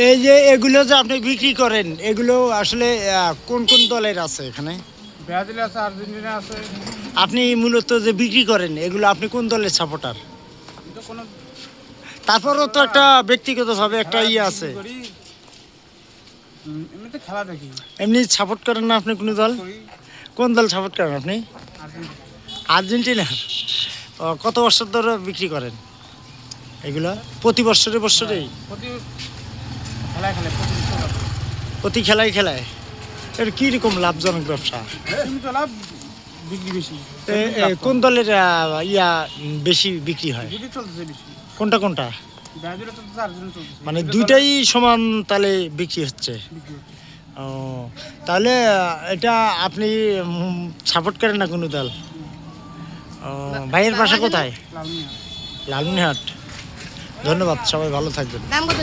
এই যে এগুলো যে আপনি বিক্রি করেন এগুলো আসলে কোন কোন দলের আছে এখানে? ব্রাজিল আছে, আর্জেন্টিনা আছে। আপনি মূলত যে বিক্রি করেন এগুলো আপনি কোন দলের সাপোর্টার? কিন্তু কোনো তারপরও তো একটা ব্যক্তিগতভাবে একটা ইয়ে আছে। করি, এমনিতে খেলা দেখি। এমনি সাপোর্ট করেন না আপনি কোনো দল? করি কোন দল সাপোর্ট করেন আপনি? আর্জেন্টিনা। আর্জেন্টিনার। কত বছর ধরে বিক্রি করেন এগুলো? প্রতি বছরেই? প্রতি খেলায় খেলে প্রতি বিশ্বকাপ। প্রতি খেলায় এর কীরকম লাভজনক ব্যবসা? সীমিত লাভ, বিক্রি বেশি। কোন দলের ইয়া বেশি বিক্রি হয়? দুটি চলতেছে বেশি। কোনটা? ব্রাজিলও চলতেছে, আর্জেন্টিনা চলতেছে। মানে দুইটাই সমান তাহলে বিক্রি হচ্ছে? বিক্রি হচ্ছে। ও, তাহলে এটা আপনি সাপোর্ট করেন না কোনো দল? ও, ভাইয়ের বাসা কোথায়? লালমিয়া। লালমনিরহাট। ধন্যবাদ, সবাই ভালো থাকবেন। দাম কত?